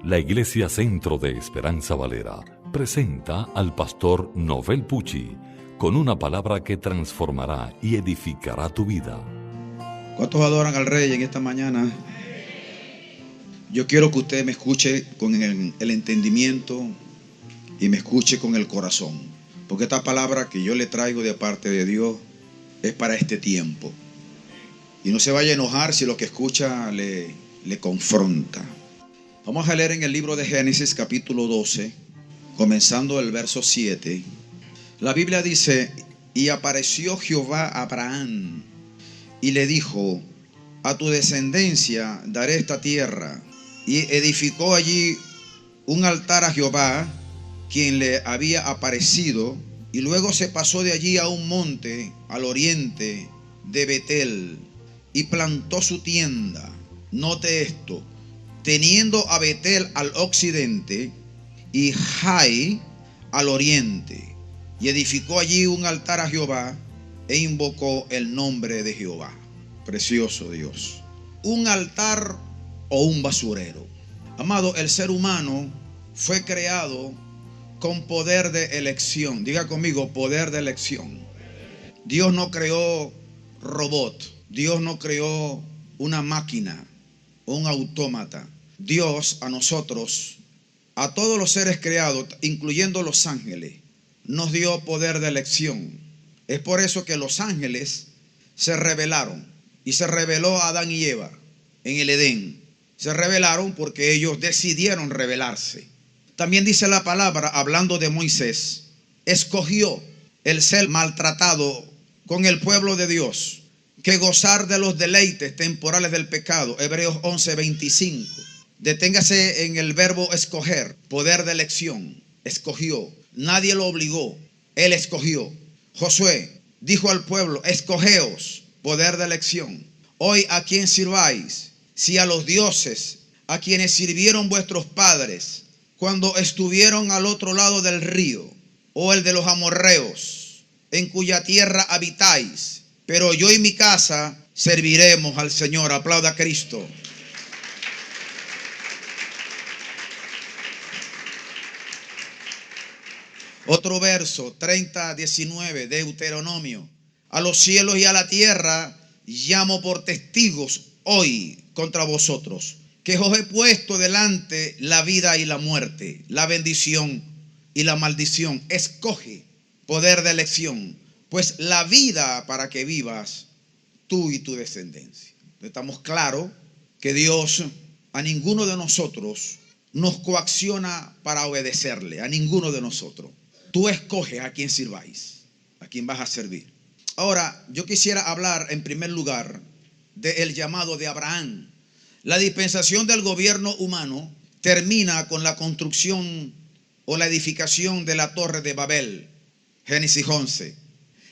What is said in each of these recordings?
La Iglesia Centro de Esperanza Valera presenta al pastor Novel Pucci con una palabra que transformará y edificará tu vida. ¿Cuántos adoran al Rey en esta mañana? Yo quiero que usted me escuche con el entendimiento y me escuche con el corazón, porque esta palabra que yo le traigo de parte de Dios es para este tiempo. Y no se vaya a enojar si lo que escucha le confronta. Vamos a leer en el libro de Génesis capítulo 12, comenzando el verso 7. La Biblia dice: y apareció Jehová a Abraham y le dijo: a tu descendencia daré esta tierra. Y edificó allí un altar a Jehová, quien le había aparecido, y luego se pasó de allí a un monte al oriente de Betel y plantó su tienda. Note esto: teniendo a Betel al occidente y Jai al oriente, y edificó allí un altar a Jehová e invocó el nombre de Jehová. Precioso Dios. Un altar o un basurero. Amado, el ser humano fue creado con poder de elección. Diga conmigo, poder de elección. Dios no creó robot. Dios no creó una máquina, un autómata. Dios a nosotros, a todos los seres creados, incluyendo los ángeles, nos dio poder de elección. Es por eso que los ángeles se rebelaron, y se rebeló Adán y Eva en el Edén. Se rebelaron porque ellos decidieron rebelarse. También dice la palabra, hablando de Moisés, escogió el ser maltratado con el pueblo de Dios que gozar de los deleites temporales del pecado. Hebreos 11:25. Deténgase en el verbo escoger, poder de elección. Escogió, nadie lo obligó, él escogió. Josué dijo al pueblo: escogeos, poder de elección. Hoy, ¿a quién sirváis? Si a los dioses a quienes sirvieron vuestros padres cuando estuvieron al otro lado del río, o el de los amorreos, en cuya tierra habitáis. Pero yo y mi casa serviremos al Señor. Aplauda a Cristo. Otro verso, 30:19, Deuteronomio: a los cielos y a la tierra llamo por testigos hoy contra vosotros, que os he puesto delante la vida y la muerte, la bendición y la maldición. Escoge, poder de elección, pues la vida para que vivas tú y tu descendencia. Estamos claros que Dios a ninguno de nosotros nos coacciona para obedecerle, a ninguno de nosotros. Tú escoges a quién sirváis, a quién vas a servir. Ahora, yo quisiera hablar en primer lugar del llamado de Abraham. La dispensación del gobierno humano termina con la construcción o la edificación de la torre de Babel. Génesis 11.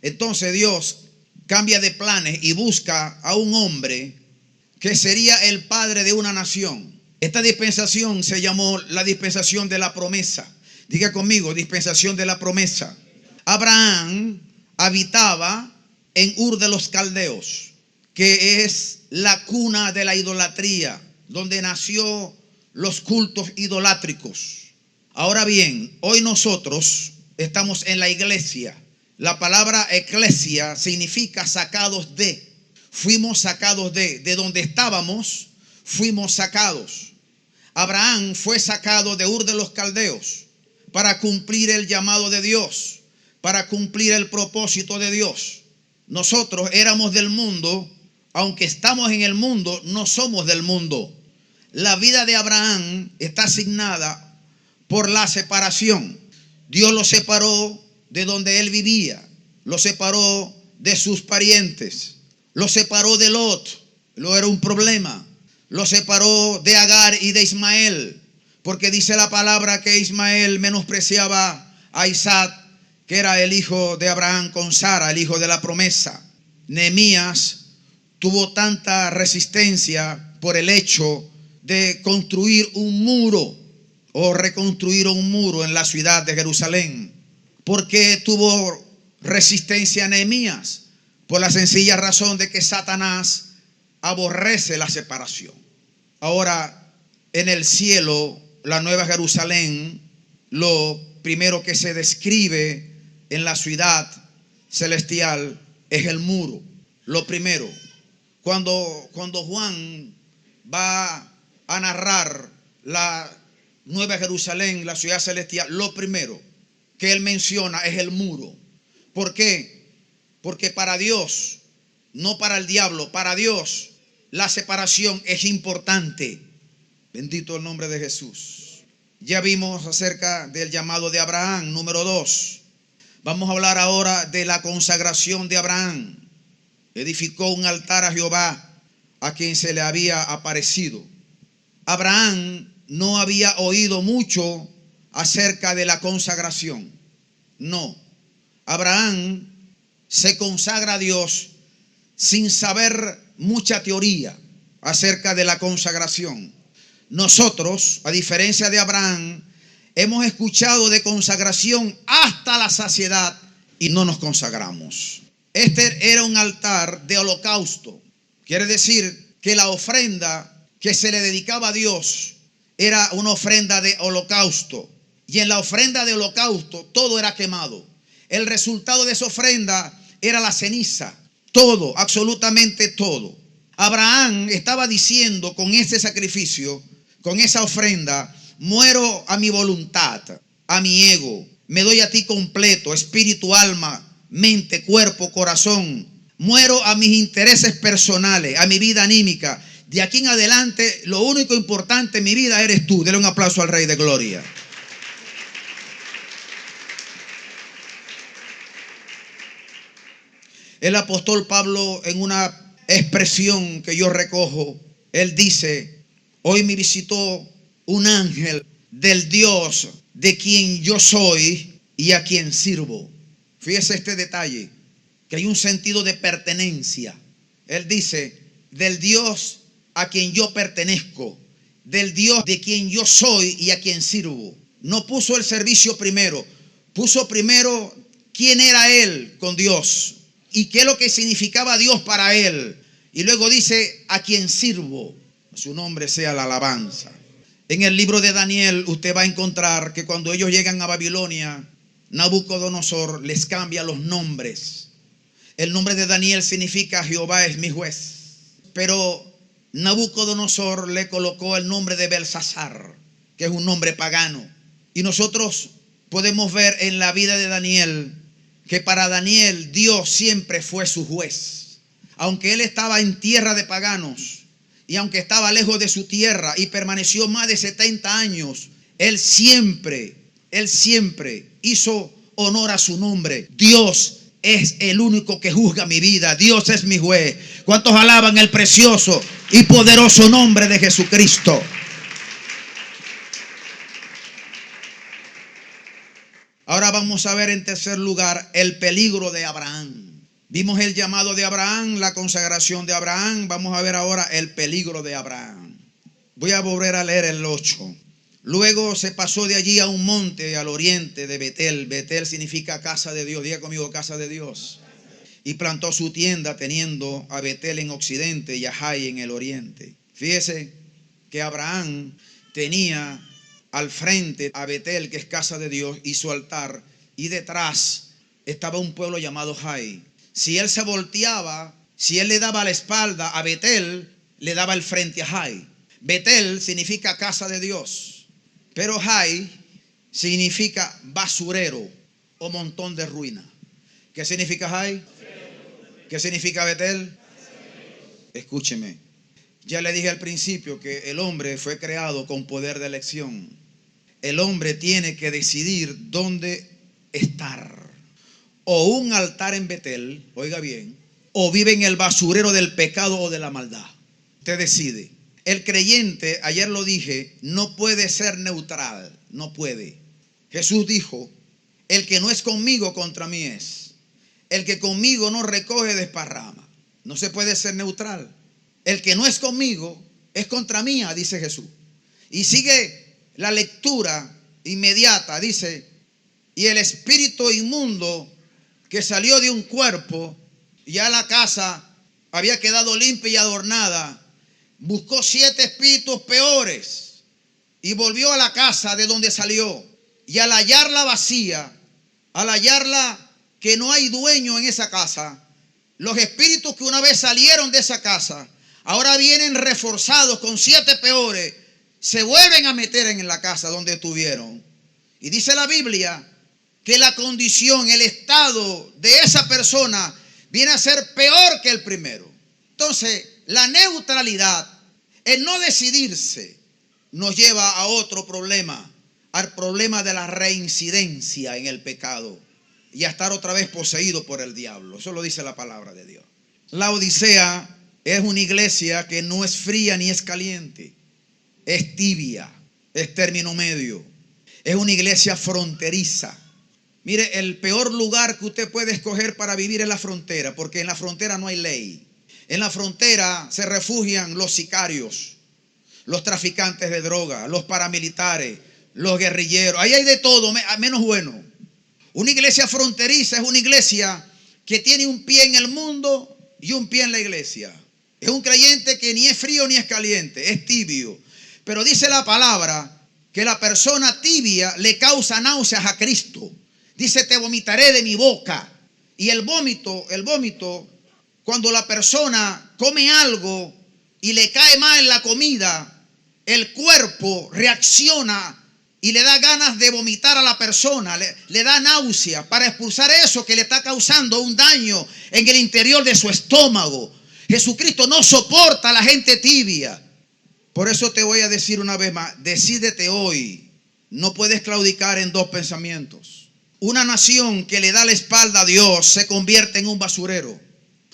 Entonces Dios cambia de planes y busca a un hombre que sería el padre de una nación. Esta dispensación se llamó la dispensación de la promesa. Diga conmigo, dispensación de la promesa. Abraham habitaba en Ur de los Caldeos, que es la cuna de la idolatría, donde nació los cultos idolátricos. Ahora bien, hoy nosotros estamos en la iglesia. La palabra eclesia significa sacados de. Fuimos sacados de donde estábamos, fuimos sacados. Abraham fue sacado de Ur de los Caldeos para cumplir el llamado de Dios, para cumplir el propósito de Dios. Nosotros éramos del mundo. Aunque estamos en el mundo, no somos del mundo. La vida de Abraham está asignada por la separación. Dios lo separó de donde él vivía, lo separó de sus parientes, lo separó de Lot, lo era un problema, lo separó de Agar y de Ismael, porque dice la palabra que Ismael menospreciaba a Isaac, que era el hijo de Abraham con Sara, el hijo de la promesa. Nehemías tuvo tanta resistencia por el hecho de construir un muro o reconstruir un muro en la ciudad de Jerusalén. ¿Por qué tuvo resistencia Nehemías? Por la sencilla razón de que Satanás aborrece la separación. Ahora, en el cielo la Nueva Jerusalén, lo primero que se describe en la ciudad celestial es el muro. Lo primero, cuando Juan va a narrar la Nueva Jerusalén, la ciudad celestial, lo primero que él menciona es el muro. ¿Por qué? Porque para Dios, no para el diablo, para Dios la separación es importante. Bendito el nombre de Jesús. Ya vimos acerca del llamado de Abraham, número 2. Vamos a hablar ahora de la consagración de Abraham. Edificó un altar a Jehová, a quien se le había aparecido. Abraham no había oído mucho acerca de la consagración. No. Abraham se consagra a Dios sin saber mucha teoría acerca de la consagración. Nosotros, a diferencia de Abraham, hemos escuchado de consagración hasta la saciedad y no nos consagramos. Este era un altar de holocausto. Quiere decir que la ofrenda que se le dedicaba a Dios era una ofrenda de holocausto. Y en la ofrenda de holocausto todo era quemado. El resultado de esa ofrenda era la ceniza. Todo, absolutamente todo. Abraham estaba diciendo con ese sacrificio, con esa ofrenda: muero a mi voluntad, a mi ego. Me doy a ti completo, espíritu, alma, mente, cuerpo, corazón. Muero a mis intereses personales, a mi vida anímica. De aquí en adelante, lo único importante en mi vida eres tú. Dele un aplauso al Rey de Gloria. El apóstol Pablo, en una expresión que yo recojo, él dice: hoy me visitó un ángel del Dios de quien yo soy y a quien sirvo. Fíjese este detalle, que hay un sentido de pertenencia. Él dice: del Dios a quien yo pertenezco, del Dios de quien yo soy y a quien sirvo. No puso el servicio primero, puso primero quién era él con Dios y qué es lo que significaba Dios para él. Y luego dice: a quien sirvo. Su nombre sea la alabanza. En el libro de Daniel usted va a encontrar que cuando ellos llegan a Babilonia, Nabucodonosor les cambia los nombres. El nombre de Daniel significa Jehová es mi juez. Pero Nabucodonosor le colocó el nombre de Belsasar, que es un nombre pagano. Y nosotros podemos ver en la vida de Daniel que para Daniel Dios siempre fue su juez. Aunque él estaba en tierra de paganos y aunque estaba lejos de su tierra y permaneció más de 70 años, él siempre hizo honor a su nombre. Dios es el único que juzga mi vida. Dios es mi juez. ¿Cuántos alaban el precioso y poderoso nombre de Jesucristo? Ahora vamos a ver en tercer lugar el peligro de Abraham. Vimos el llamado de Abraham, la consagración de Abraham. Vamos a ver ahora el peligro de Abraham. Voy a volver a leer el 8. Luego se pasó de allí a un monte al oriente de Betel. Betel significa casa de Dios. Diga conmigo, casa de Dios. Y plantó su tienda teniendo a Betel en occidente y a Jai en el oriente. Fíjese que Abraham tenía al frente a Betel, que es casa de Dios, y su altar. Y detrás estaba un pueblo llamado Jai. Si él se volteaba, si él le daba la espalda a Betel, le daba el frente a Jai. Betel significa casa de Dios, pero Jai significa basurero o montón de ruina. ¿Qué significa Jai? ¿Qué significa Betel? Escúcheme. Ya le dije al principio que el hombre fue creado con poder de elección. El hombre tiene que decidir dónde estar. O un altar en Betel, oiga bien, o vive en el basurero del pecado o de la maldad. Usted decide. El creyente, ayer lo dije, no puede ser neutral. No puede. Jesús dijo: el que no es conmigo, contra mí es. El que conmigo no recoge, desparrama. No se puede ser neutral. El que no es conmigo es contra mí, dice Jesús. Y sigue la lectura inmediata. Dice: y el espíritu inmundo que salió de un cuerpo, ya la casa había quedado limpia y adornada, buscó 7 espíritus peores y volvió a la casa de donde salió. Y al hallarla vacía, al hallarla que no hay dueño en esa casa, los espíritus que una vez salieron de esa casa, ahora vienen reforzados con 7 peores, se vuelven a meter en la casa donde estuvieron. Y dice la Biblia que la condición, el estado de esa persona viene a ser peor que el primero. Entonces, la neutralidad, el no decidirse, nos lleva a otro problema, al problema de la reincidencia en el pecado y a estar otra vez poseído por el diablo. Eso lo dice la palabra de Dios. La Odisea es una iglesia que no es fría ni es caliente, es tibia, es término medio, es una iglesia fronteriza. Mire, el peor lugar que usted puede escoger para vivir es la frontera, porque en la frontera no hay ley. En la frontera se refugian los sicarios, los traficantes de droga, los paramilitares, los guerrilleros. Ahí hay de todo, menos bueno. Una iglesia fronteriza es una iglesia que tiene un pie en el mundo y un pie en la iglesia. Es un creyente que ni es frío ni es caliente, es tibio. Pero dice la palabra que la persona tibia le causa náuseas a Cristo. Dice, te vomitaré de mi boca. Y el vómito, cuando la persona come algo y le cae mal la comida, el cuerpo reacciona y le da ganas de vomitar a la persona, le da náusea para expulsar eso que le está causando un daño en el interior de su estómago. Jesucristo no soporta a la gente tibia. Por eso te voy a decir una vez más, decídete hoy. No puedes claudicar en 2 pensamientos. Una nación que le da la espalda a Dios se convierte en un basurero.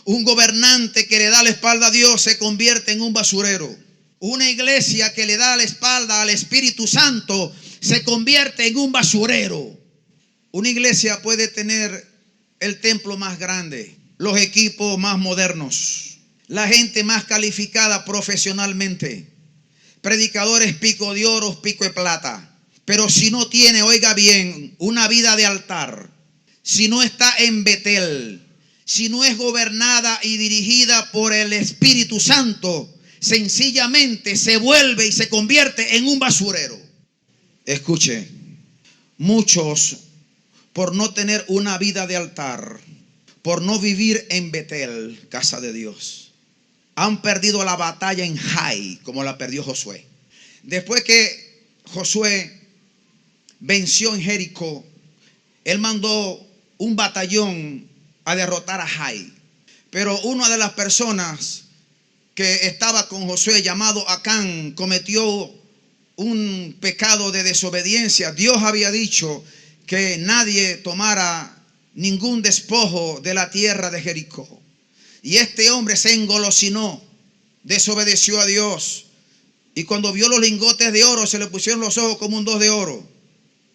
Un gobernante que le da la espalda a Dios se convierte en un basurero. Una iglesia que le da la espalda al Espíritu Santo se convierte en un basurero. Una iglesia puede tener el templo más grande, los equipos más modernos, la gente más calificada profesionalmente, predicadores pico de oro, pico de plata. Pero si no tiene, oiga bien, una vida de altar, si no está en Betel, si no es gobernada y dirigida por el Espíritu Santo, sencillamente se vuelve y se convierte en un basurero. Escuche, muchos por no tener una vida de altar, por no vivir en Betel, casa de Dios, han perdido la batalla en Jai, como la perdió Josué. Después que Josué venció en Jericó, él mandó un batallón a derrotar a Jai. Pero una de las personas que estaba con Josué, llamado Acán, cometió un pecado de desobediencia. Dios había dicho que nadie tomara ningún despojo de la tierra de Jericó. Y este hombre se engolosinó, desobedeció a Dios. Y cuando vio los lingotes de oro, se le pusieron los ojos como un 2 de oro.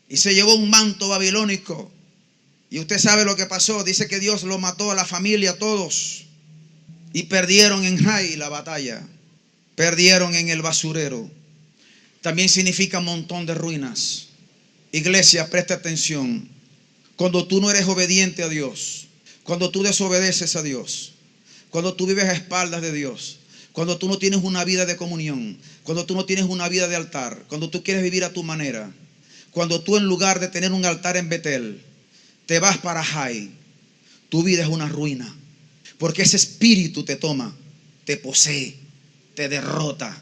Y se llevó un manto babilónico. Y usted sabe lo que pasó. Dice que Dios lo mató a la familia, a todos. Y perdieron en Jai la batalla. Perdieron en el basurero. También significa montón de ruinas. Iglesia, presta atención. Cuando tú no eres obediente a Dios, cuando tú desobedeces a Dios, cuando tú vives a espaldas de Dios, cuando tú no tienes una vida de comunión, cuando tú no tienes una vida de altar, cuando tú quieres vivir a tu manera, cuando tú en lugar de tener un altar en Betel, te vas para Jai, tu vida es una ruina. Porque ese espíritu te toma, te posee, te derrota.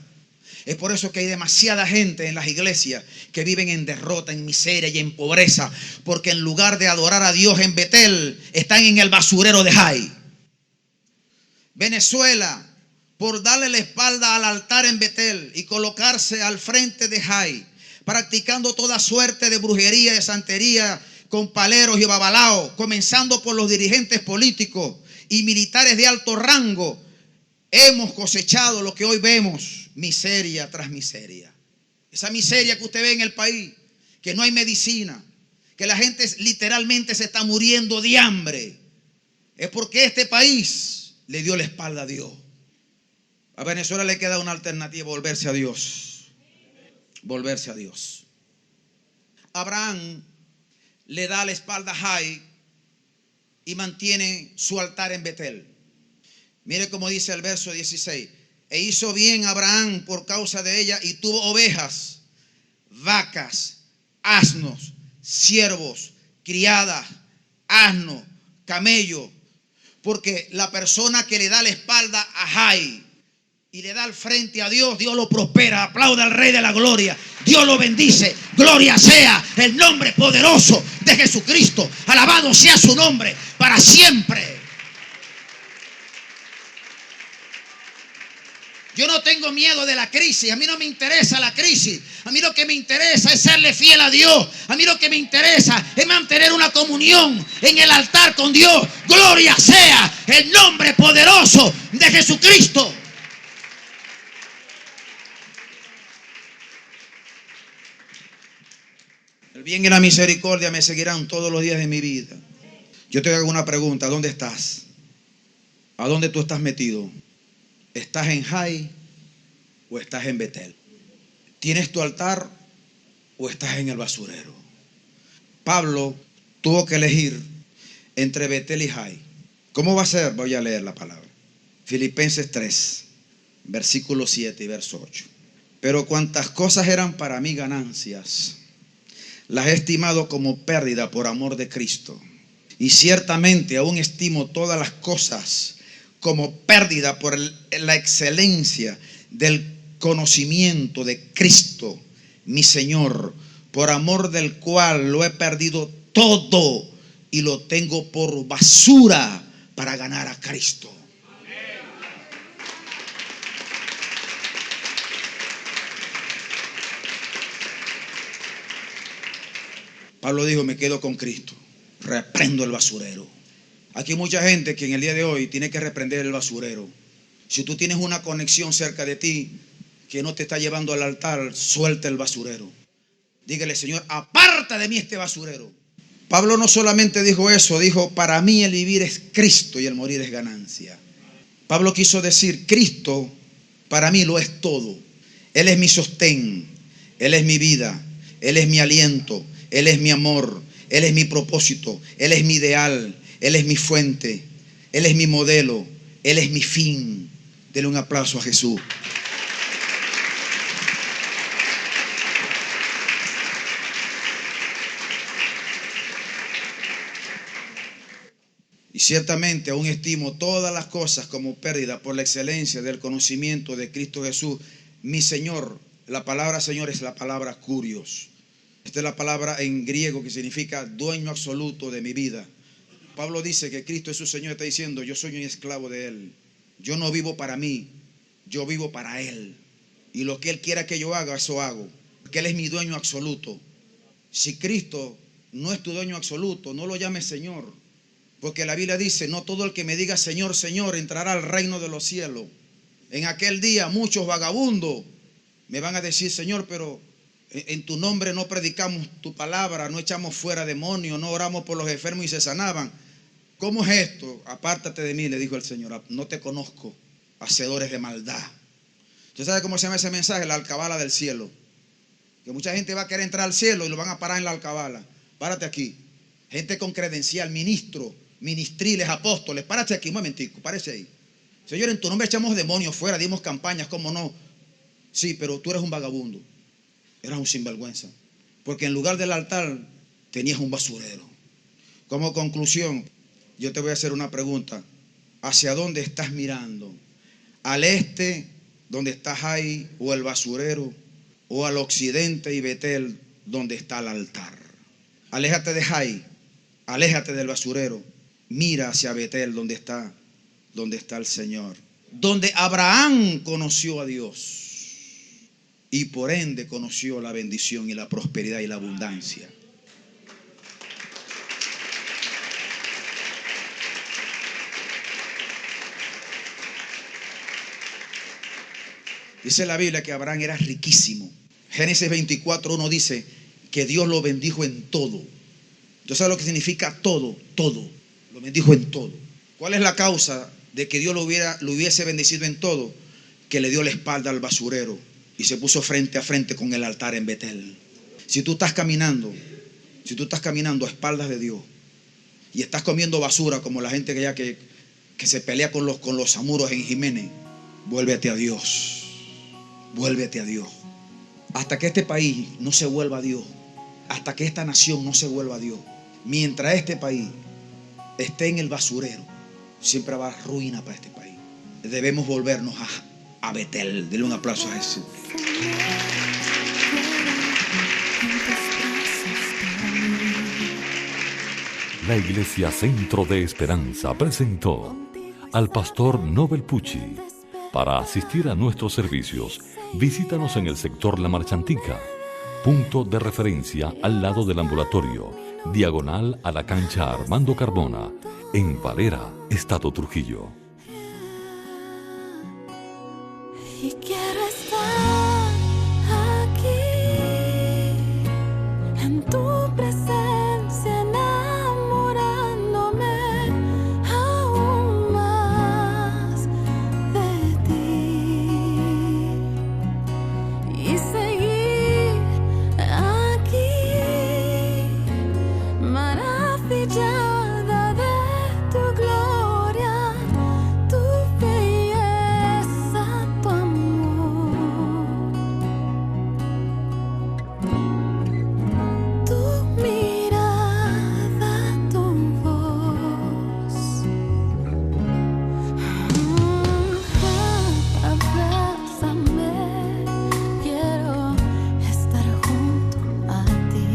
Es por eso que hay demasiada gente en las iglesias que viven en derrota, en miseria y en pobreza. Porque en lugar de adorar a Dios en Betel, están en el basurero de Jai. Venezuela, por darle la espalda al altar en Betel y colocarse al frente de Jai, practicando toda suerte de brujería, de santería, con paleros y babalaos, comenzando por los dirigentes políticos y militares de alto rango, hemos cosechado lo que hoy vemos, miseria tras miseria. Esa miseria que usted ve en el país, que no hay medicina, que la gente literalmente se está muriendo de hambre, es porque este país le dio la espalda a Dios. A Venezuela le queda una alternativa: volverse a Dios. Volverse a Dios. Abraham le da la espalda a Jai y mantiene su altar en Betel. Mire cómo dice el verso 16. E hizo bien Abraham por causa de ella y tuvo ovejas, vacas, asnos, siervos, criadas, asnos, camellos. Porque la persona que le da la espalda a Jai y le da el frente a Dios, Dios lo prospera. Aplauda al Rey de la Gloria. Dios lo bendice. Gloria sea el nombre poderoso de Jesucristo. Alabado sea su nombre para siempre. Yo no tengo miedo de la crisis. A mí no me interesa la crisis. A mí lo que me interesa es serle fiel a Dios. A mí lo que me interesa es mantener una comunión en el altar con Dios. Gloria sea el nombre poderoso de Jesucristo. El bien y la misericordia me seguirán todos los días de mi vida. Yo te hago una pregunta. ¿Dónde estás? ¿A dónde tú estás metido? ¿Estás en Jai o estás en Betel? ¿Tienes tu altar o estás en el basurero? Pablo tuvo que elegir entre Betel y Jai. ¿Cómo va a ser? Voy a leer la palabra. Filipenses 3, versículo 7 y verso 8. Pero cuantas cosas eran para mí ganancias, las he estimado como pérdida por amor de Cristo. Y ciertamente aún estimo todas las cosas como pérdida por la excelencia del conocimiento de Cristo, mi Señor, por amor del cual lo he perdido todo y lo tengo por basura para ganar a Cristo. Pablo dijo, me quedo con Cristo, reprendo el basurero. Aquí hay mucha gente que en el día de hoy tiene que reprender el basurero. Si tú tienes una conexión cerca de ti que no te está llevando al altar, suelta el basurero. Dígale, Señor, aparta de mí este basurero. Pablo no solamente dijo eso, dijo, para mí el vivir es Cristo y el morir es ganancia. Pablo quiso decir, Cristo para mí lo es todo. Él es mi sostén, Él es mi vida, Él es mi aliento, Él es mi amor, Él es mi propósito, Él es mi ideal. Él es mi fuente, Él es mi modelo, Él es mi fin. Denle un aplauso a Jesús. Y ciertamente aún estimo todas las cosas como pérdida por la excelencia del conocimiento de Cristo Jesús, mi Señor. La palabra Señor es la palabra kurios. Esta es la palabra en griego que significa dueño absoluto de mi vida. Pablo dice que Cristo es su Señor, está diciendo, yo soy un esclavo de Él. Yo no vivo para mí, yo vivo para Él. Y lo que Él quiera que yo haga, eso hago. Porque Él es mi dueño absoluto. Si Cristo no es tu dueño absoluto, no lo llames Señor. Porque la Biblia dice, no todo el que me diga Señor, Señor, entrará al reino de los cielos. En aquel día muchos vagabundos me van a decir, Señor, pero en tu nombre no predicamos tu palabra, no echamos fuera demonios, no oramos por los enfermos y se sanaban. ¿Cómo es esto? Apártate de mí, le dijo el Señor, no te conozco, hacedores de maldad. ¿Usted sabe cómo se llama ese mensaje? La alcabala del cielo. Que mucha gente va a querer entrar al cielo y lo van a parar en la alcabala. Párate aquí. Gente con credencial, ministros, ministriles, apóstoles. Párate aquí un momentico, párese ahí. Señor, en tu nombre echamos demonios fuera, dimos campañas, ¿cómo no? Sí, pero tú eres un vagabundo. Eras un sinvergüenza. Porque en lugar del altar tenías un basurero. Como conclusión, yo te voy a hacer una pregunta. ¿Hacia dónde estás mirando? ¿Al este, donde está Jai, o el basurero? ¿O al occidente y Betel, donde está el altar? Aléjate de Jai, aléjate del basurero. Mira hacia Betel, donde está el Señor. Donde Abraham conoció a Dios. Y por ende conoció la bendición y la prosperidad y la abundancia. Dice la Biblia que Abraham era riquísimo. Génesis 24:1 dice que Dios lo bendijo en todo. ¿Tú sabes lo que significa todo? Todo. Lo bendijo en todo. ¿Cuál es la causa de que Dios lo hubiese bendecido en todo? Que le dio la espalda al basurero y se puso frente a frente con el altar en Betel. Si tú estás caminando a espaldas de Dios y estás comiendo basura como la gente que se pelea con los samuros en Jiménez, vuélvete a Dios. Vuélvete a Dios. hasta que este país no se vuelva a Dios, hasta que esta nación no se vuelva a Dios, mientras este país esté en el basurero, siempre va a haber ruina para este país. Debemos volvernos a Betel. Denle un aplauso a Jesús. La Iglesia Centro de Esperanza presentó al pastor Nobel Pucci. Para asistir a nuestros servicios, visítanos en el sector La Marchantica, punto de referencia al lado del ambulatorio, diagonal a la cancha Armando Carbona, en Valera, Estado Trujillo. Y quiero estar aquí, en tu presencia, enamorándome aún más de ti y seguir aquí, maravillada de tu gloria, tu belleza, tu amor, tu mirada, tu voz. Abrázame, quiero estar junto a ti,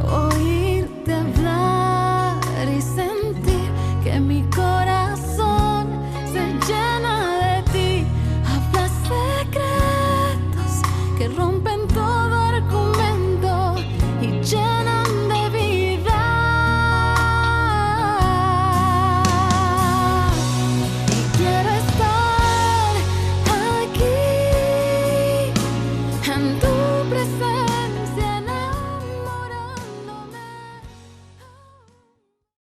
oírte hablar y sentir que mi corazón se llena de ti. Hablas secretos que rompen todo argumento y llenan de vida. Y quiero estar aquí, en tu presencia,